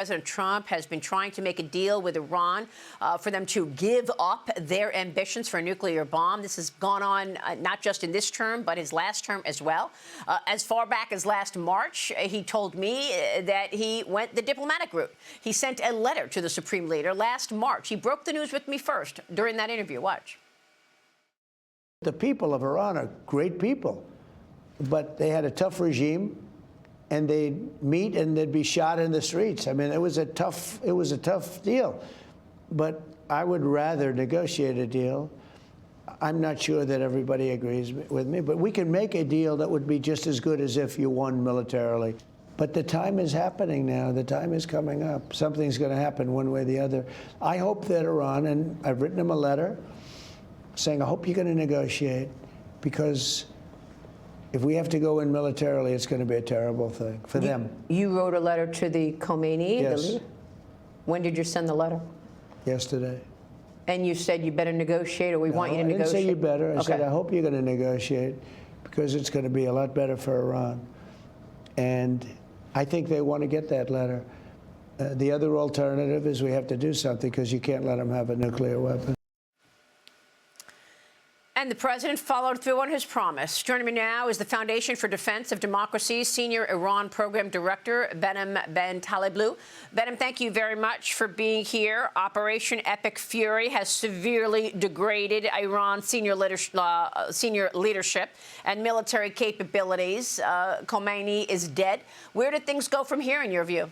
President Trump has been trying to make a deal with Iran for them to give up their ambitions for a nuclear bomb. This has gone on not just in this term, but his last term as well. As far back as last March, he told me that he went the diplomatic route. He sent a letter to the Supreme Leader last March. He broke the news with me first during that interview. Watch. The people of Iran are great people, but they had a tough regime. And they'd meet and they'd be shot in the streets. I mean, it was a tough deal. But I would rather negotiate a deal. I'm not sure that everybody agrees with me, but we can make a deal that would be just as good as if you won militarily. But the time is happening now. The time is coming up. Something's going to happen one way or the other. I hope that Iran, and I've written them a letter saying, I hope you're going to negotiate, because if we have to go in militarily, it's going to be a terrible thing for them. You wrote a letter to the Khomeini, yes. the leader? When did you send the letter? Yesterday. And you said you better negotiate, or we want you to negotiate? I didn't say you better. I okay. said I hope you're going to negotiate, because it's going to be a lot better for Iran. And I think they want to get that letter. The other alternative is we have to do something, because you can't let them have a nuclear weapon. And the president followed through on his promise. Joining me now is the Foundation for Defense of Democracies Senior Iran Program Director, Behnam Ben Taleblu. Behnam, thank you very much for being here. Operation Epic Fury has severely degraded Iran's senior leadership and military capabilities. Khomeini is dead. Where did things go from here, in your view?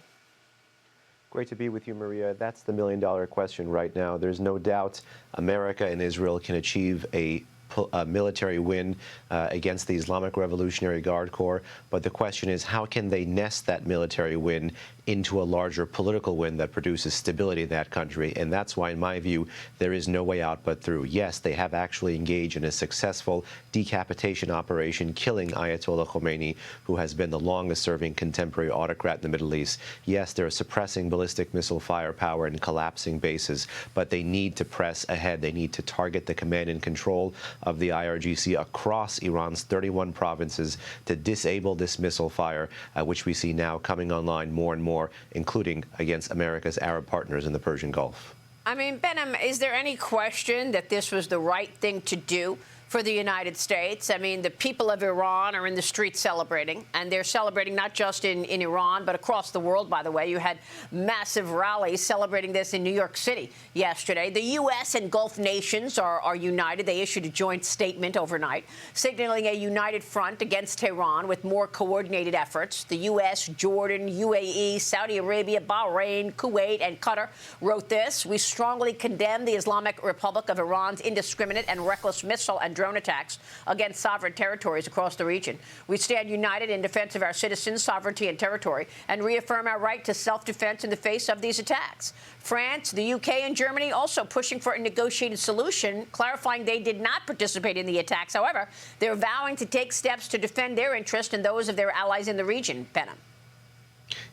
Great to be with you, Maria. That's the million-dollar question right now. There's no doubt America and Israel can achieve a military win against the Islamic Revolutionary Guard Corps. But the question is, how can they nest that military win into a larger political win that produces stability in that country? And that's why, in my view, there is no way out but through. Yes, they have actually engaged in a successful decapitation operation, killing Ayatollah Khomeini, who has been the longest-serving contemporary autocrat in the Middle East. Yes, they're suppressing ballistic missile firepower and collapsing bases, but they need to press ahead. They need to target the command and control of the IRGC across Iran's 31 provinces to disable this missile fire, which we see now coming online more and more, including against America's Arab partners in the Persian Gulf. I mean, Behnam, is there any question that this was the right thing to do for the United States? I mean, the people of Iran are in the streets celebrating, and they're celebrating not just in Iran, but across the world, by the way. You had massive rallies celebrating this in New York City yesterday. The U.S. and Gulf nations are united. They issued a joint statement overnight, signaling a united front against Tehran with more coordinated efforts. The U.S., Jordan, UAE, Saudi Arabia, Bahrain, Kuwait, and Qatar wrote this: we strongly condemn the Islamic Republic of Iran's indiscriminate and reckless missile and drone attacks against sovereign territories across the region. We stand united in defense of our citizens' sovereignty and territory, and reaffirm our right to self-defense in the face of these attacks. France, the UK, and Germany also pushing for a negotiated solution, clarifying they did not participate in the attacks. However, they're vowing to take steps to defend their interests and those of their allies in the region. Behnam.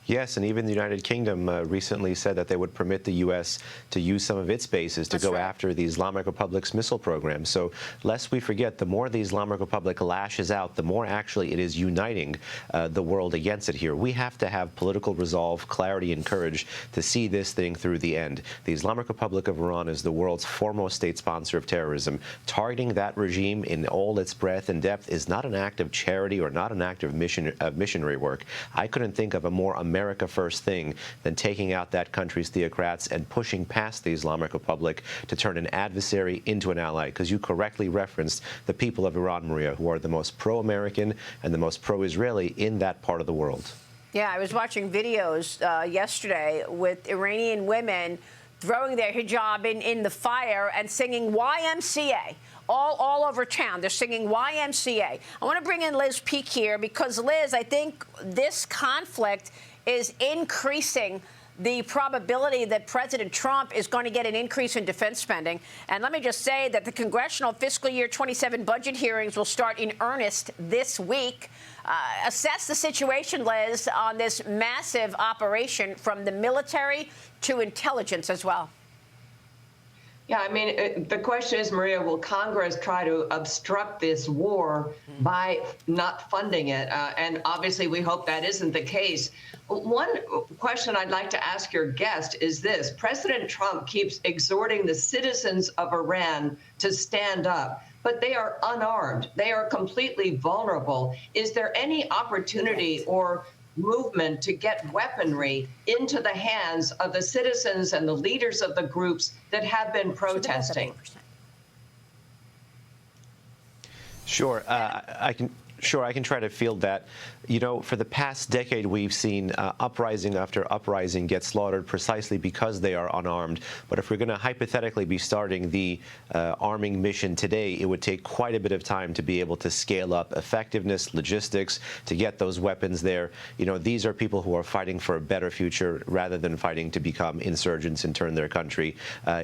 Yes, and even the United Kingdom recently said that they would permit the U.S. to use some of its bases to go after the Islamic Republic's missile program. So lest we forget, the more the Islamic Republic lashes out, the more actually it is uniting the world against it here. We have to have political resolve, clarity, and courage to see this thing through the end. The Islamic Republic of Iran is the world's foremost state sponsor of terrorism. Targeting that regime in all its breadth and depth is not an act of charity or not an act of missionary work. I couldn't think of a more America first thing than taking out that country's theocrats and pushing past the Islamic Republic to turn an adversary into an ally, because you correctly referenced the people of Iran, Maria, who are the most pro-American and the most pro-Israeli in that part of the world. Yeah, I was watching videos yesterday with Iranian women throwing their hijab in the fire and singing YMCA. All over town, they're singing YMCA. I want to bring in Liz Peek here, because, Liz, I think this conflict is increasing the probability that President Trump is going to get an increase in defense spending. And let me just say that the congressional fiscal year 27 budget hearings will start in earnest this week. Assess the situation, Liz, on this massive operation from the military to intelligence as well. Yeah, I mean, the question is, Maria, will Congress try to obstruct this war by not funding it? And obviously, we hope that isn't the case. One question I'd like to ask your guest is this. President Trump keeps exhorting the citizens of Iran to stand up, but they are unarmed. They are completely vulnerable. Is there any opportunity or movement to get weaponry into the hands of the citizens and the leaders of the groups that have been protesting? Sure, I can try to field that. You know, for the past decade, we've seen uprising after uprising get slaughtered precisely because they are unarmed. But if we're going to hypothetically be starting the arming mission today, it would take quite a bit of time to be able to scale up effectiveness, logistics, to get those weapons there. You know, these are people who are fighting for a better future rather than fighting to become insurgents and turn their country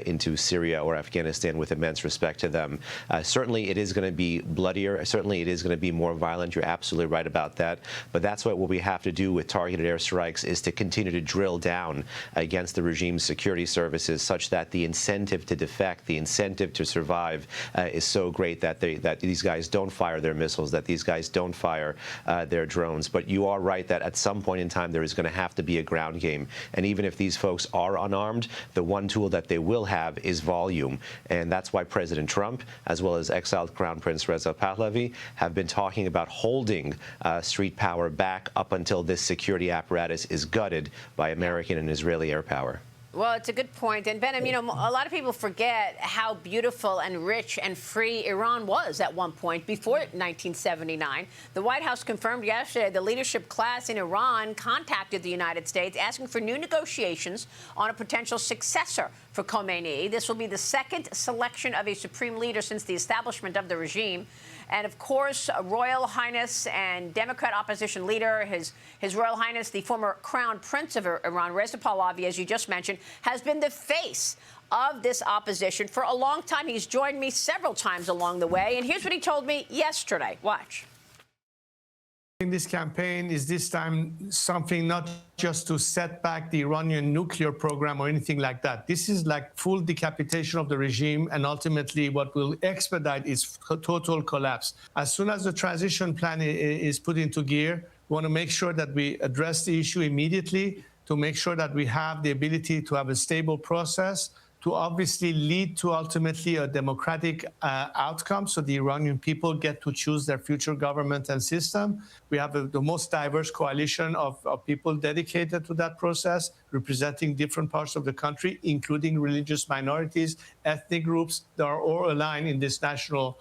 into Syria or Afghanistan, with immense respect to them. Certainly, it is going to be bloodier. Certainly, it is going to be more violent. You're absolutely right about that. But that's what we have to do with targeted airstrikes, is to continue to drill down against the regime's security services such that the incentive to defect, the incentive to survive is so great that these guys don't fire their missiles, that these guys don't fire their drones. But you are right that at some point in time there is going to have to be a ground game. And even if these folks are unarmed, the one tool that they will have is volume. And that's why President Trump, as well as exiled Crown Prince Reza Pahlavi, have been talking about holding street power back up until this security apparatus is gutted by American and Israeli air power. Well, it's a good point. And, Behnam, you know, a lot of people forget how beautiful and rich and free Iran was at one point before 1979. The White House confirmed yesterday the leadership class in Iran contacted the United States asking for new negotiations on a potential successor for Khomeini. This will be the second selection of a supreme leader since the establishment of the regime. And, of course, Royal Highness and Democrat opposition leader, His Royal Highness, the former Crown Prince of Iran, Reza Pahlavi, as you just mentioned, has been the face of this opposition for a long time. He's joined me several times along the way. And here's what he told me yesterday. Watch. This campaign is this time something not just to set back the Iranian nuclear program or anything like that. This is like full decapitation of the regime, and ultimately what will expedite its total collapse. As soon as the transition plan is put into gear, we want to make sure that we address the issue immediately, to make sure that we have the ability to have a stable process, to obviously lead to ultimately a democratic outcome, so the Iranian people get to choose their future government and system. We have the most diverse coalition of people dedicated to that process, representing different parts of the country, including religious minorities, ethnic groups that are all aligned in this national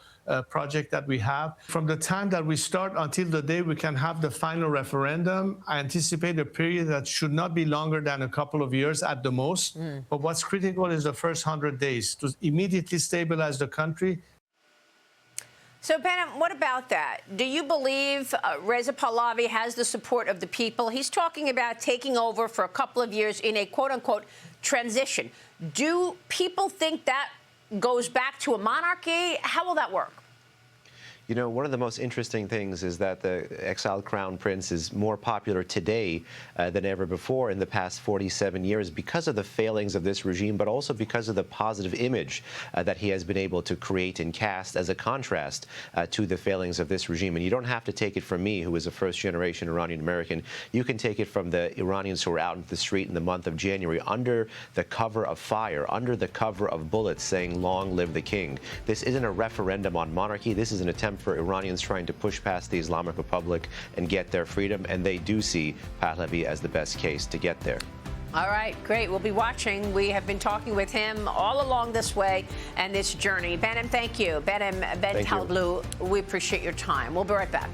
project that we have. From the time that we start until the day we can have the final referendum, I anticipate a period that should not be longer than a couple of years at the most. But what's critical is the first 100 days to immediately stabilize the country. So, Behnam, what about that? Do you believe Reza Pahlavi has the support of the people? He's talking about taking over for a couple of years in a quote-unquote transition. Do people think that goes back to a monarchy? How will that work? You know, one of the most interesting things is that the exiled Crown Prince is more popular today than ever before in the past 47 years because of the failings of this regime, but also because of the positive image that he has been able to create and cast as a contrast to the failings of this regime. And you don't have to take it from me, who is a first-generation Iranian American. You can take it from the Iranians who were out in the street in the month of January under the cover of fire, under the cover of bullets, saying, "Long live the king." This isn't a referendum on monarchy. This is an attempt for Iranians trying to push past the Islamic Republic and get their freedom, and they do see Pahlavi as the best case to get there. All right, great. We'll be watching. We have been talking with him all along this way and this journey. Behnam, thank you. Behnam Ben Taleblu, we appreciate your time. We'll be right back.